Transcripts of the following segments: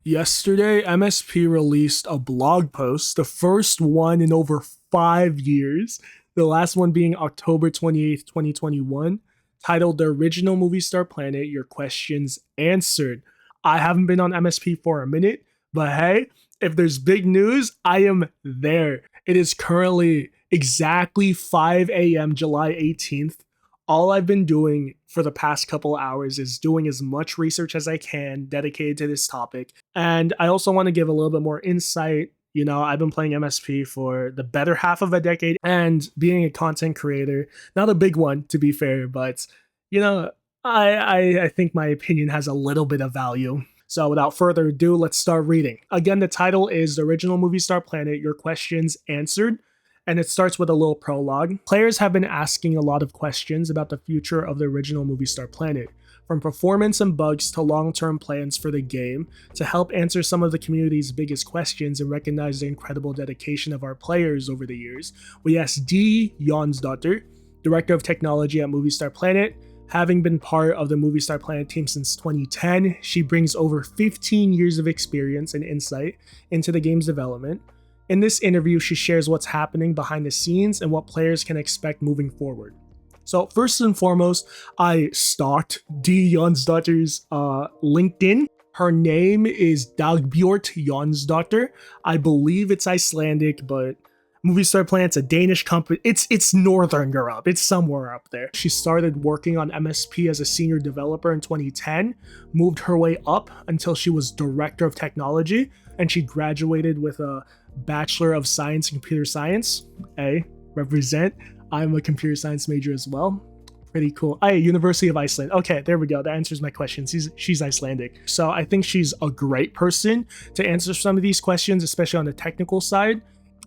Yesterday, MSP released a blog post, the first one in over 5 years, the last one being October 28th, 2021, titled The Original Movie Star Planet, Your Questions Answered. I haven't been on MSP for a minute, but hey, if there's big news, I am there. It is currently exactly 5 a.m. July 18th. All I've been doing for the past couple hours is doing as much research as I can dedicated to this topic. And I also want to give a little bit more insight. You know, I've been playing MSP for the better half of a decade and being a content creator, not a big one to be fair, but you know, I think my opinion has a little bit of value. So without further ado, let's start reading. Again, the title is The Original Movie Star Planet, Your Questions Answered. And it starts with a little prologue. Players have been asking a lot of questions about the future of the original Movie Star Planet, from performance and bugs to long-term plans for the game. To help answer some of the community's biggest questions and recognize the incredible dedication of our players over the years, we asked D. Jonsdottir, Director of Technology at Movie Star Planet. Having been part of the Movie Star Planet team since 2010, she brings over 15 years of experience and insight into the game's development. In this interview, she shares what's happening behind the scenes and what players can expect moving forward. So first and foremost, I stalked D. Jonsdottir's LinkedIn. Her name is Dagbjort Jonsdottir. I believe it's Icelandic, but Movie Star Planet's a Danish company. It's Northern Europe. It's somewhere up there. She started working on MSP as a senior developer in 2010, moved her way up until she was Director of Technology, and she graduated with a Bachelor of Science in Computer Science. Represent. I'm a computer science major as well. Pretty cool. University of Iceland. Okay, there we go. That answers my question. She's Icelandic. So I think she's a great person to answer some of these questions, especially on the technical side.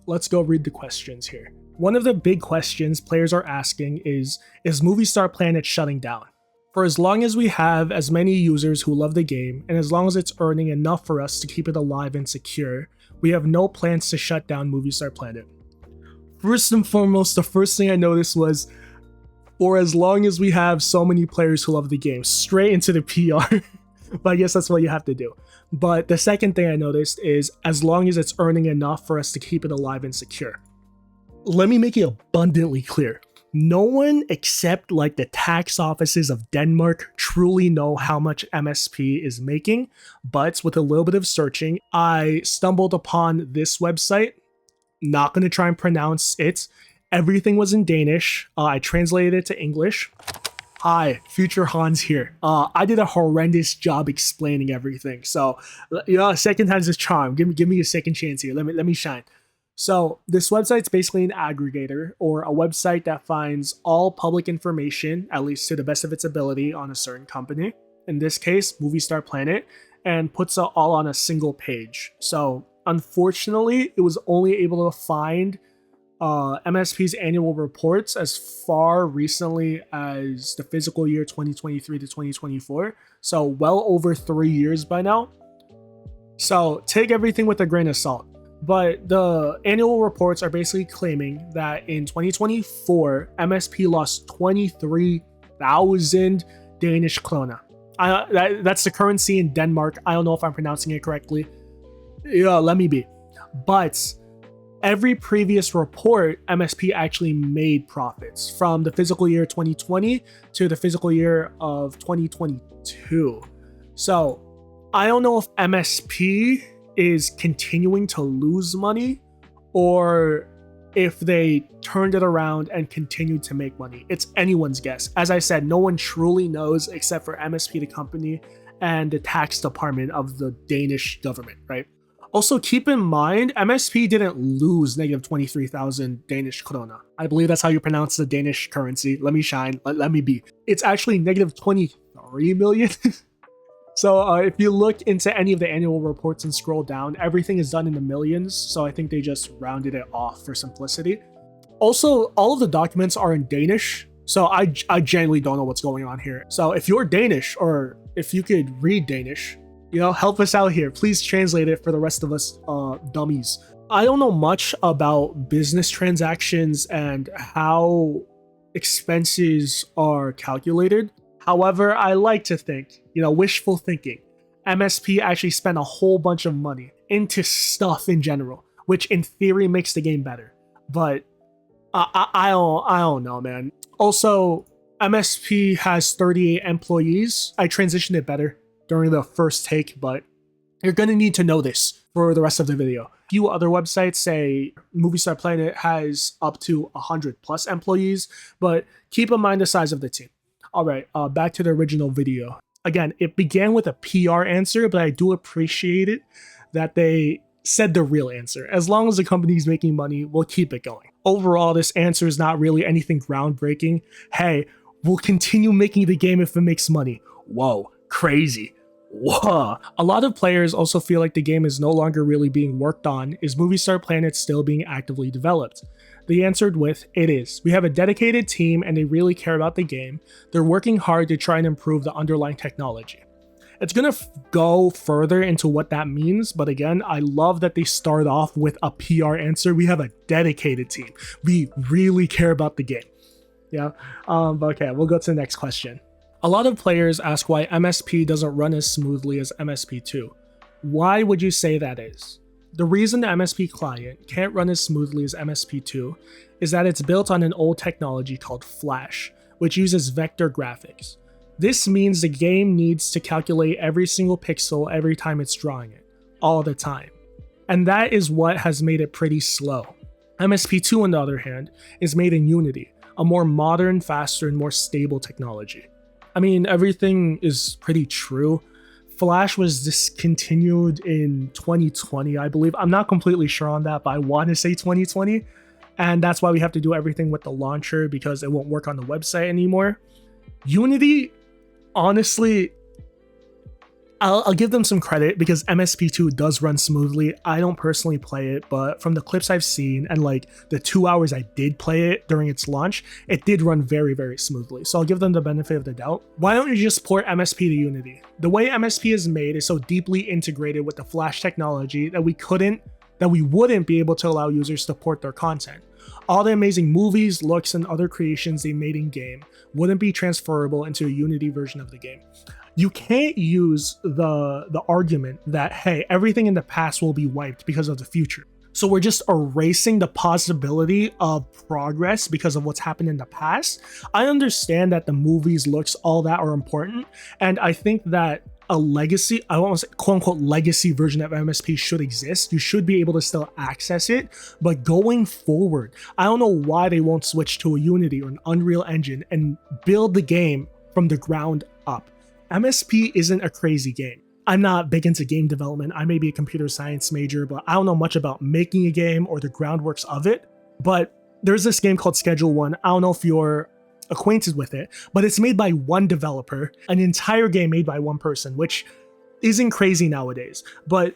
Let's go read the questions here. One of the big questions players are asking is Movie Star Planet shutting down? For as long as we have as many users who love the game, and as long as it's earning enough for us to keep it alive and secure, we have no plans to shut down Movie Star Planet. First and foremost, the first thing I noticed was, for as long as we have so many players who love the game, straight into the PR. But I guess that's what you have to do. But the second thing I noticed is, as long as it's earning enough for us to keep it alive and secure. Let me make it abundantly clear. No one except like the tax offices of Denmark truly know how much MSP is making, but with a little bit of searching, I stumbled upon this website. Not going to try and pronounce it. Everything was in Danish. I translated it to English. Hi, Future Hans here. I did a horrendous job explaining everything. So, you know, second time's a charm. Give me a second chance here. Let me shine. So this website's basically an aggregator, or a website that finds all public information, at least to the best of its ability, on a certain company. In this case, Movie Star Planet, and puts it all on a single page. So unfortunately, it was only able to find MSP's annual reports as far recently as the fiscal year 2023 to 2024. So well over 3 years by now. So take everything with a grain of salt. But the annual reports are basically claiming that in 2024, MSP lost 23,000 Danish krone. That's the currency in Denmark. I don't know if I'm pronouncing it correctly. Yeah, let me be. But every previous report, MSP actually made profits from the fiscal year 2020 to the fiscal year of 2022. So I don't know if MSP is continuing to lose money or if they turned it around and continued to make money. It's anyone's guess. As I said, no one truly knows except for MSP, the company, and the tax department of the Danish government, right? Also, keep in mind, MSP didn't lose negative 23,000 Danish krone. I believe that's how you pronounce the Danish currency. Let me shine. Let me be. It's actually negative 23 million. So if you look into any of the annual reports and scroll down, everything is done in the millions. So I think they just rounded it off for simplicity. Also, all of the documents are in Danish. So I genuinely don't know what's going on here. So if you're Danish, or if you could read Danish, you know, help us out here. Please translate it for the rest of us dummies. I don't know much about business transactions and how expenses are calculated. However, I like to think, you know, wishful thinking. MSP actually spent a whole bunch of money into stuff in general, which in theory makes the game better. But I don't know, man. Also, MSP has 38 employees. I transitioned it better during the first take, but you're gonna need to know this for the rest of the video. A few other websites say Movie Star Planet has up to 100 plus employees, but keep in mind the size of the team. All right, back to the original video. Again, it began with a PR answer, but I do appreciate it that they said the real answer. As long as the company's making money, we'll keep it going. Overall, this answer is not really anything groundbreaking. Hey, we'll continue making the game if it makes money. Whoa, crazy. Whoa. A lot of players also feel like the game is no longer really being worked on. Is Movie Star Planet still being actively developed? They answered with, it is. We have a dedicated team and they really care about the game. They're working hard to try and improve the underlying technology. It's gonna go further into what that means, but again, I love that they start off with a PR answer. We have a dedicated team. We really care about the game. Yeah, okay, we'll go to the next question. A lot of players ask why MSP doesn't run as smoothly as MSP2. Why would you say that is? The reason the MSP client can't run as smoothly as MSP2 is that it's built on an old technology called Flash, which uses vector graphics. This means the game needs to calculate every single pixel every time it's drawing it, all the time. And that is what has made it pretty slow. MSP2, on the other hand, is made in Unity, a more modern, faster, and more stable technology. I mean, everything is pretty true. Flash was discontinued in 2020, I believe. I'm not completely sure on that, but I want to say 2020. And that's why we have to do everything with the launcher because it won't work on the website anymore. Unity, honestly, I'll give them some credit because MSP2 does run smoothly. I don't personally play it, but from the clips I've seen and like the 2 hours I did play it during its launch, it did run very, very smoothly. So I'll give them the benefit of the doubt. Why don't you just port MSP to Unity? The way MSP is made is so deeply integrated with the Flash technology that we wouldn't be able to allow users to port their content. All the amazing movies, looks, and other creations they made in game wouldn't be transferable into a Unity version of the game. You can't use the argument that, hey, everything in the past will be wiped because of the future. So we're just erasing the possibility of progress because of what's happened in the past. I understand that the movies, looks, all that are important. And I think that a legacy, I won't say quote unquote legacy version of MSP should exist. You should be able to still access it. But going forward, I don't know why they won't switch to a Unity or an Unreal Engine and build the game from the ground up. MSP isn't a crazy game. I'm not big into game development. I may be a computer science major, but I don't know much about making a game or the groundworks of it. But there's this game called Schedule 1. I don't know if you're acquainted with it, but it's made by one developer, an entire game made by one person, which isn't crazy nowadays. But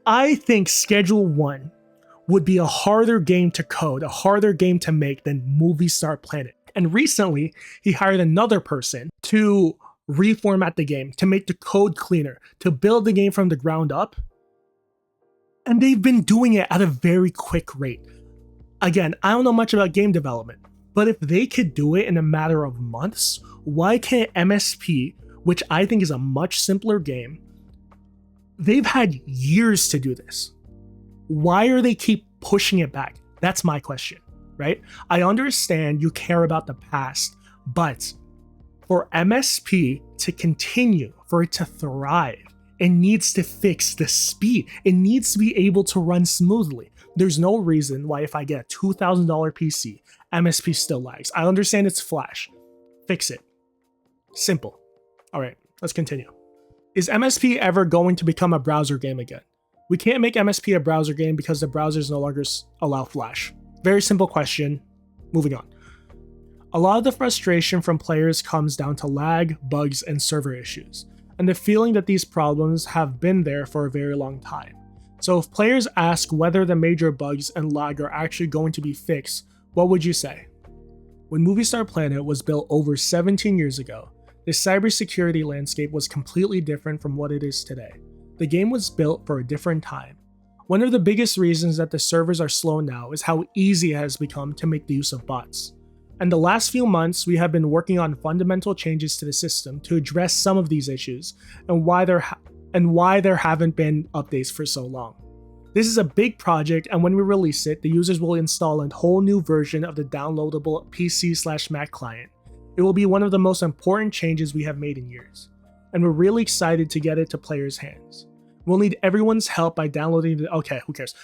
I think Schedule 1 would be a harder game to code, a harder game to make than Movie Star Planet. And recently, he hired another person to reformat the game, to make the code cleaner, to build the game from the ground up. And they've been doing it at a very quick rate. Again, I don't know much about game development, but if they could do it in a matter of months, why can't MSP, which I think is a much simpler game, they've had years to do this. Why are they keep pushing it back? That's my question, right? I understand you care about the past, but for MSP to continue, for it to thrive, it needs to fix the speed. It needs to be able to run smoothly. There's no reason why if I get a $2,000 PC, MSP still lags. I understand it's Flash. Fix it. Simple. All right, let's continue. Is MSP ever going to become a browser game again? We can't make MSP a browser game because the browsers no longer allow Flash. Very simple question. Moving on. A lot of the frustration from players comes down to lag, bugs, and server issues, and the feeling that these problems have been there for a very long time. So if players ask whether the major bugs and lag are actually going to be fixed, what would you say? When Movie Star Planet was built over 17 years ago, the cybersecurity landscape was completely different from what it is today. The game was built for a different time. One of the biggest reasons that the servers are slow now is how easy it has become to make the use of bots. And the last few months, we have been working on fundamental changes to the system to address some of these issues and why and why there haven't been updates for so long. This is a big project, and when we release it, the users will install a whole new version of the downloadable PC/Mac client. It will be one of the most important changes we have made in years, and we're really excited to get it to players' hands. We'll need everyone's help by downloading the... Okay, who cares?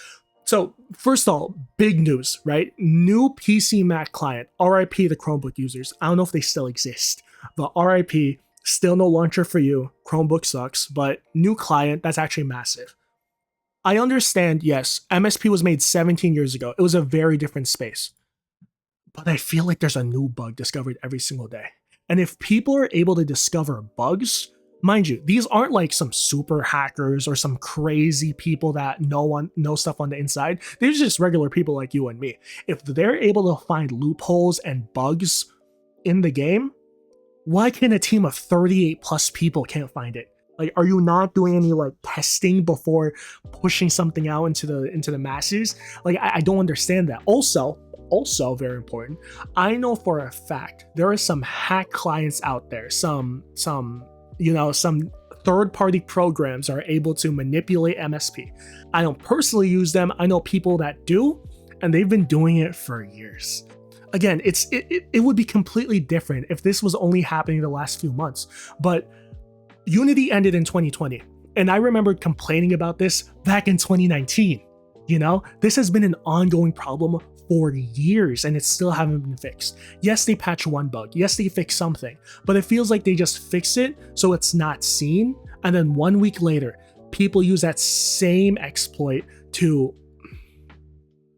So, first of all, big news, right? New PC Mac client, RIP the Chromebook users. I don't know if they still exist, but RIP, still no launcher for you. Chromebook sucks, but new client, that's actually massive. I understand, yes, MSP was made 17 years ago. It was a very different space. But I feel like there's a new bug discovered every single day. And if people are able to discover bugs, mind you, these aren't like some super hackers or some crazy people that know stuff on the inside. They're just regular people like you and me. If they're able to find loopholes and bugs in the game, why can a team of 38 plus people can't find it? Like, are you not doing any like testing before pushing something out into the masses? Like, I don't understand that. Also very important, I know for a fact there are some hack clients out there, some third-party programs are able to manipulate MSP. I don't personally use them. I know people that do, and they've been doing it for years. Again, it would be completely different if this was only happening the last few months, but Unity ended in 2020, and I remember complaining about this back in 2019. This has been an ongoing problem for years, and it still haven't been fixed. Yes, they patch one bug. Yes, they fix something, but it feels like they just fix it so it's not seen, and then 1 week later, people use that same exploit to,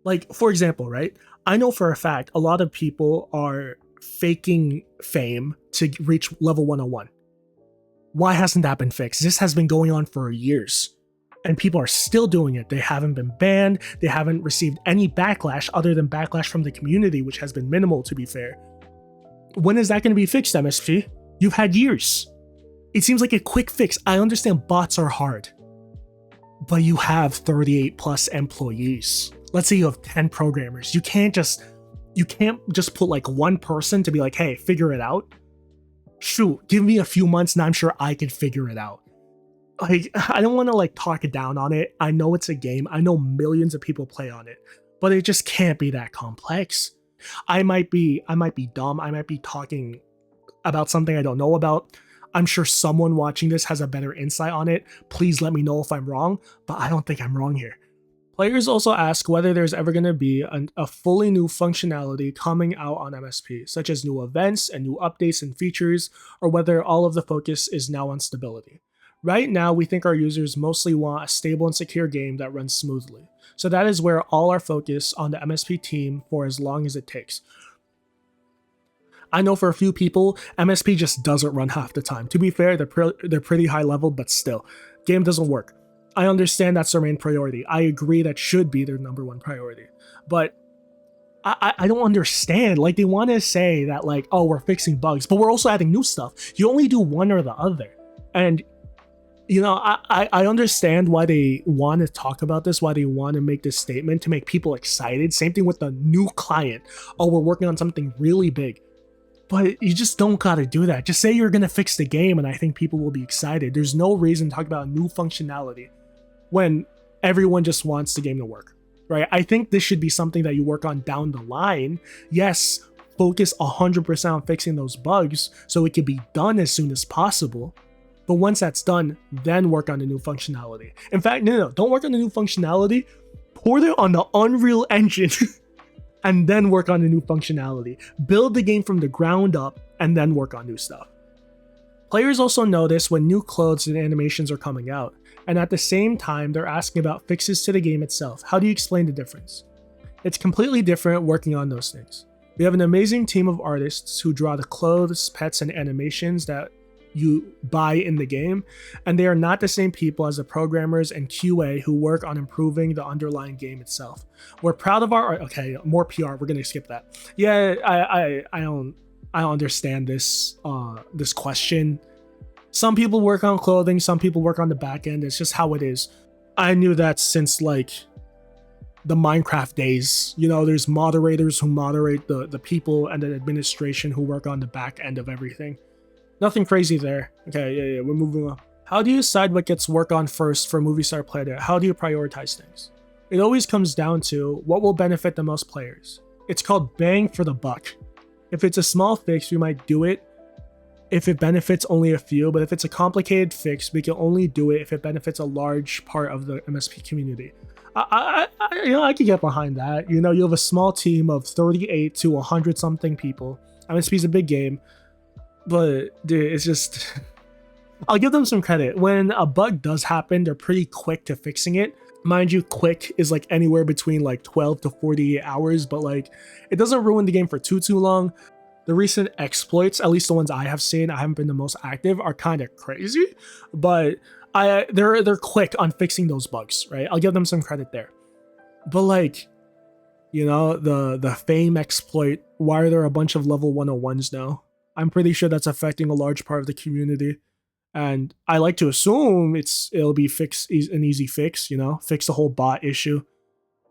like, for example, right? I know for a fact a lot of people are faking fame to reach level 101. Why hasn't that been fixed? This has been going on for years, and people are still doing it. They haven't been banned. They haven't received any backlash other than backlash from the community, which has been minimal, to be fair. When is that going to be fixed, MSP? You've had years. It seems like a quick fix. I understand bots are hard, but you have 38 plus employees. Let's say you have 10 programmers. You can't just put like one person to be like, hey, figure it out. Shoot, give me a few months and I'm sure I can figure it out. Like, I don't want to like talk it down on it. I know it's a game. I know millions of people play on it, but it just can't be that complex. I might be dumb. I might be talking about something I don't know about. I'm sure someone watching this has a better insight on it. Please let me know if I'm wrong, but I don't think I'm wrong here. Players also ask whether there's ever going to be a fully new functionality coming out on MSP, such as new events and new updates and features, or whether all of the focus is now on stability. Right now, we think our users mostly want a stable and secure game that runs smoothly. So that is where all our focus on the MSP team for as long as it takes. I know for a few people, MSP just doesn't run half the time. To be fair, they're pretty high level, but still, game doesn't work. I understand that's their main priority. I agree that should be their number one priority. But I don't understand. Like, they want to say that, like, oh, we're fixing bugs, but we're also adding new stuff. You only do one or the other. And, I understand why they want to talk about this, why they want to make this statement to make people excited. Same thing with the new client. Oh, we're working on something really big. But you just don't gotta do that. Just say you're gonna fix the game and I think people will be excited. There's no reason to talk about new functionality when everyone just wants the game to work, right? I think this should be something that you work on down the line. Yes, focus 100% on fixing those bugs so it can be done as soon as possible. But once that's done, then work on the new functionality. In fact, no, don't work on the new functionality. Port it on the Unreal Engine and then work on the new functionality. Build the game from the ground up and then work on new stuff. Players also notice when new clothes and animations are coming out, and at the same time, they're asking about fixes to the game itself. How do you explain the difference? It's completely different working on those things. We have an amazing team of artists who draw the clothes, pets, and animations that you buy in the game, and they are not the same people as the programmers and QA who work on improving the underlying game itself. We're proud of our art. Okay, more PR. We're gonna skip that. Yeah, I don't understand this question. Some people work on clothing, some people work on the back end. It's just how it is. I knew that since like the Minecraft days. There's moderators who moderate the people and the administration who work on the back end of everything. Nothing crazy there. Okay, yeah, we're moving on. How do you decide what gets work on first for movie star player? How do you prioritize things? It always comes down to what will benefit the most players. It's called bang for the buck. If it's a small fix, we might do it if it benefits only a few, but if it's a complicated fix, we can only do it if it benefits a large part of the MSP community. I can get behind that. You have a small team of 38 to 100 something people. MSP is a big game, but dude, it's just I'll give them some credit. When a bug does happen, they're pretty quick to fixing it. Mind you, quick is like anywhere between like 12 to 48 hours, but like it doesn't ruin the game for too long. The recent exploits, at least the ones I have seen, I haven't been the most active, are kind of crazy, but they're quick on fixing those bugs, right? I'll give them some credit there. But like, the fame exploit, why are there a bunch of level 101s now? I'm pretty sure that's affecting a large part of the community. And I like to assume it'll be an easy fix, fix the whole bot issue.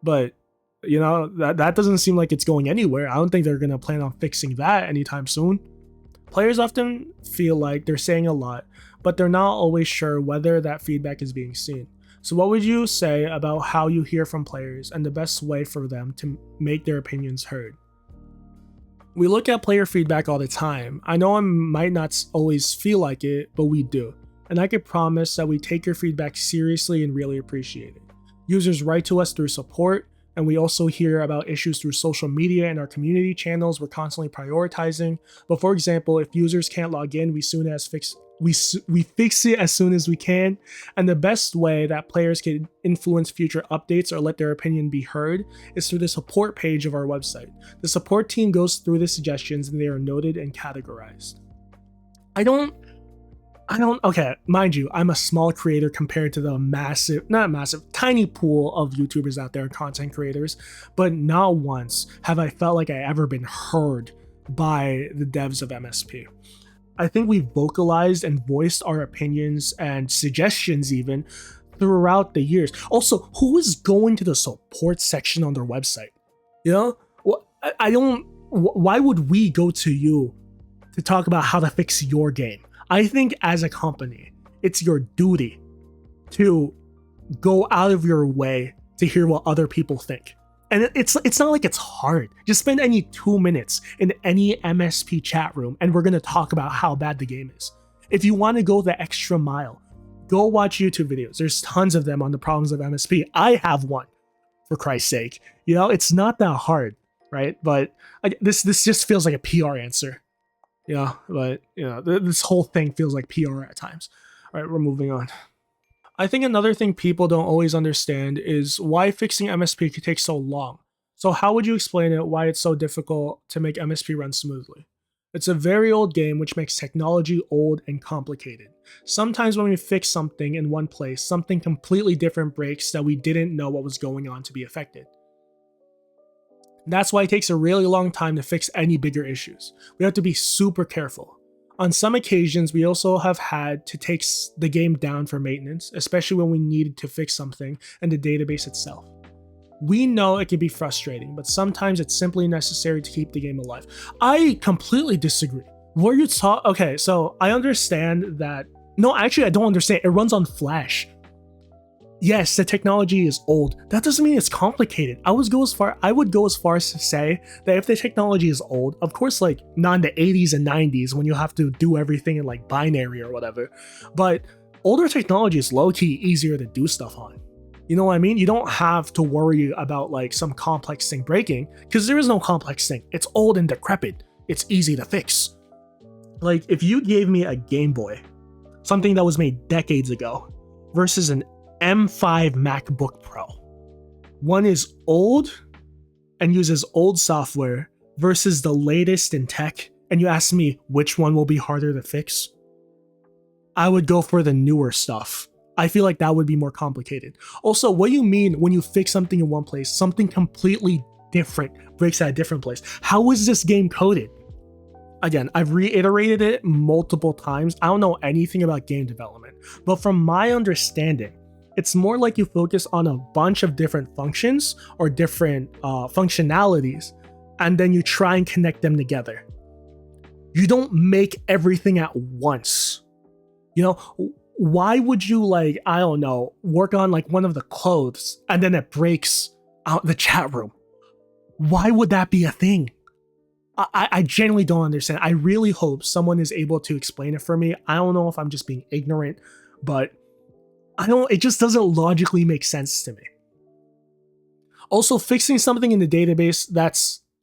But that doesn't seem like it's going anywhere. I don't think they're gonna plan on fixing that anytime soon. Players often feel like they're saying a lot, but they're not always sure whether that feedback is being seen. So what would you say about how you hear from players and the best way for them to make their opinions heard? We look at player feedback all the time. I know I might not always feel like it, but we do. And I can promise that we take your feedback seriously and really appreciate it. Users write to us through support, and we also hear about issues through social media and our community channels we're constantly prioritizing. But for example, if users can't log in, we fix it as soon as we can. And the best way that players can influence future updates or let their opinion be heard is through the support page of our website. The support team goes through the suggestions and they are noted and categorized. Okay, mind you, I'm a small creator compared to the tiny pool of YouTubers out there, content creators, but not once have I felt like I ever been heard by the devs of MSP. I think we vocalized and voiced our opinions and suggestions even throughout the years. Also, who is going to the support section on their website? Why would we go to you to talk about how to fix your game? I think as a company, it's your duty to go out of your way to hear what other people think. And it's not like it's hard. Just spend any 2 minutes in any MSP chat room and we're going to talk about how bad the game is. If you want to go the extra mile, go watch YouTube videos. There's tons of them on the problems of MSP. I have one, for Christ's sake. It's not that hard, right? But this just feels like a PR answer. This whole thing feels like PR at times. All right, we're moving on. I think another thing people don't always understand is why fixing MSP could take so long. So how would you explain it, why it's so difficult to make MSP run smoothly? It's a very old game, which makes technology old and complicated. Sometimes when we fix something in one place, something completely different breaks that we didn't know what was going on to be affected. That's why it takes a really long time to fix any bigger issues. We have to be super careful. On some occasions, we also have had to take the game down for maintenance, especially when we needed to fix something in the database itself. We know it can be frustrating, but sometimes it's simply necessary to keep the game alive. I completely disagree. What are you talking? Okay, so I understand that. No, actually, I don't understand. It runs on Flash. Yes, the technology is old. That doesn't mean it's complicated. I would go as far as to say that if the technology is old, of course, like not in the 80s and 90s when you have to do everything in like binary or whatever, but older technology is low-key easier to do stuff on. You know what I mean? You don't have to worry about like some complex thing breaking because there is no complex thing. It's old and decrepit. It's easy to fix. Like if you gave me a Game Boy, something that was made decades ago, versus an M5 MacBook Pro. One is old and uses old software versus the latest in tech, and you ask me which one will be harder to fix? I would go for the newer stuff. I feel like that would be more complicated. Also, what do you mean when you fix something in one place, something completely different breaks at a different place? How is this game coded? Again, I've reiterated it multiple times. I don't know anything about game development, but from my understanding, it's more like you focus on a bunch of different functions or different functionalities, and then you try and connect them together. You don't make everything at once. Why would you, like, I don't know, work on like one of the clothes and then it breaks out the chat room? Why would that be a thing? I genuinely don't understand. I really hope someone is able to explain it for me. I don't know if I'm just being ignorant, but it just doesn't logically make sense to me. Also, fixing something in the database,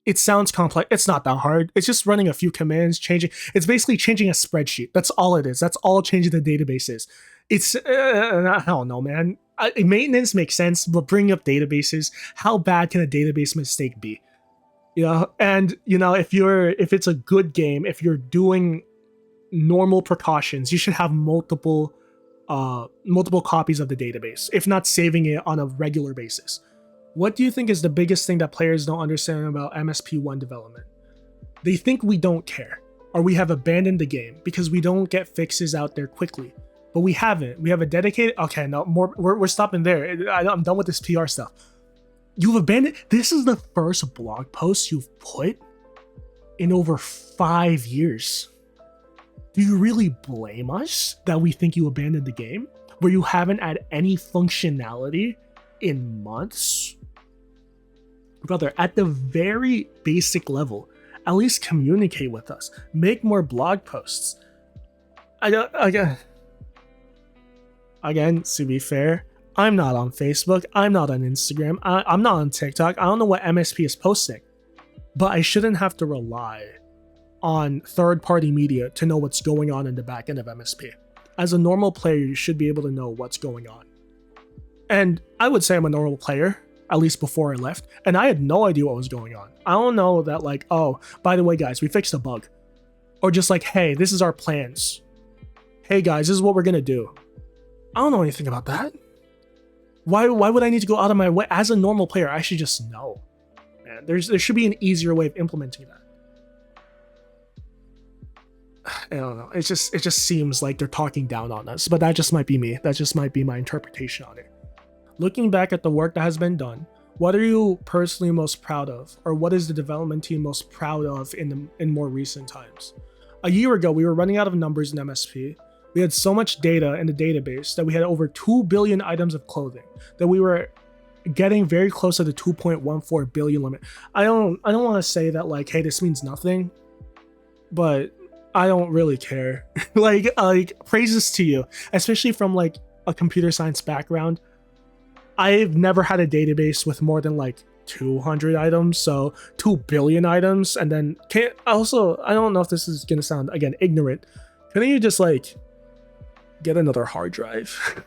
it sounds complex. It's not that hard. It's just running a few commands, it's basically changing a spreadsheet. That's all it is. That's all changing the database is. It's, I don't know, man. Maintenance makes sense, but bringing up databases, how bad can a database mistake be? And if it's a good game, if you're doing normal precautions, you should have multiple copies of the database, if not saving it on a regular basis. What do you think is the biggest thing that players don't understand about MSP1 development? They think we don't care, or we have abandoned the game because we don't get fixes out there quickly. But we haven't. We have a dedicated... Okay, no, more. We're stopping there. I'm done with this PR stuff. You've abandoned... This is the first blog post you've put in over 5 years. Do you really blame us that we think you abandoned the game, where you haven't had any functionality in months? Brother, at the very basic level, at least communicate with us. Make more blog posts. Again, to be fair, I'm not on Facebook. I'm not on Instagram. I'm not on TikTok. I don't know what MSP is posting. But I shouldn't have to rely on third-party media to know what's going on in the back end of MSP. As a normal player, you should be able to know what's going on. And I would say I'm a normal player, at least before I left, and I had no idea what was going on. I don't know that, like, oh, by the way, guys, we fixed a bug. Or just like, hey, this is our plans. Hey, guys, this is what we're gonna do. I don't know anything about that. Why would I need to go out of my way? As a normal player, I should just know. Man, there should be an easier way of implementing that. I don't know. It just seems like they're talking down on us, but that just might be me. That just might be my interpretation on it. Looking back at the work that has been done, what are you personally most proud of, or what is the development team most proud of in more recent times? A year ago, we were running out of numbers in MSP. We had so much data in the database that we had over 2 billion items of clothing, that we were getting very close to the 2.14 billion limit. I don't want to say that, like, hey, this means nothing, but I don't really care. like praises to you, especially from like a computer science background. I've never had a database with more than like 200 items, so 2 billion items. And then I don't know if this is gonna sound, again, ignorant. Couldn't you just like get another hard drive?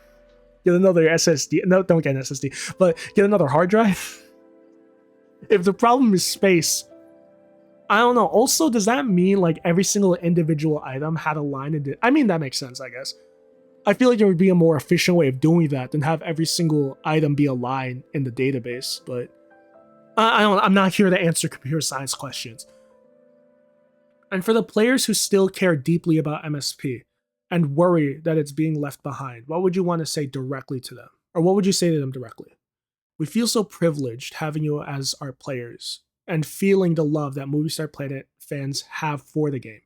Get another SSD? No, don't get an SSD, but get another hard drive. If the problem is space, I don't know. Also, does that mean like every single individual item had a line in it? I mean, that makes sense, I guess. I feel like there would be a more efficient way of doing that than have every single item be a line in the database, but I'm not here to answer computer science questions. And for the players who still care deeply about MSP and worry that it's being left behind, what would you want to say directly to them? Or what would you say to them directly? We feel so privileged having you as our players and feeling the love that Movie Star Planet fans have for the game.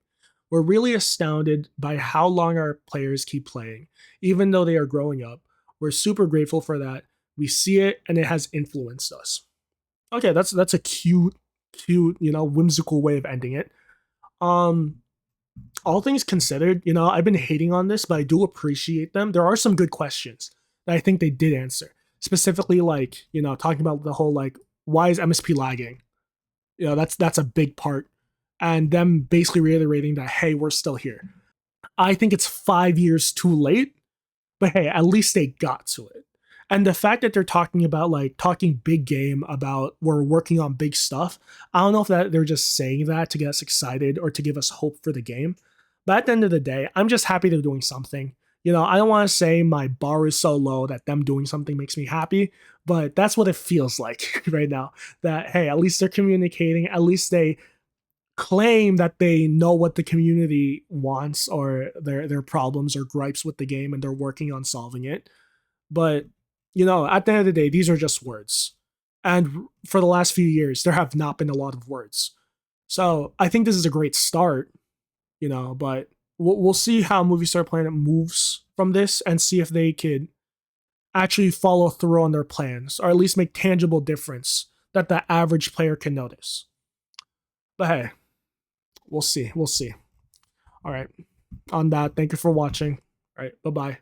We're really astounded by how long our players keep playing, even though they are growing up. We're super grateful for that. We see it, and it has influenced us. Okay, that's a cute, whimsical way of ending it. All things considered, I've been hating on this, but I do appreciate them. There are some good questions that I think they did answer. Specifically, like, talking about the whole, like, why is MSP lagging? That's a big part. And them basically reiterating that, hey, we're still here. I think it's 5 years too late, but hey, at least they got to it. And the fact that they're talking about, like, talking big game about we're working on big stuff, I don't know if they're just saying that to get us excited or to give us hope for the game. But at the end of the day, I'm just happy they're doing something. I don't want to say my bar is so low that them doing something makes me happy, but that's what it feels like right now. That, hey, at least they're communicating, at least they claim that they know what the community wants or their problems or gripes with the game, and they're working on solving it. But, at the end of the day, these are just words. And for the last few years, there have not been a lot of words. So I think this is a great start, but we'll see how Movie Star Planet moves from this and see if they could actually follow through on their plans, or at least make tangible difference that the average player can notice. But hey, we'll see. We'll see. All right. On that, thank you for watching. All right. Bye-bye.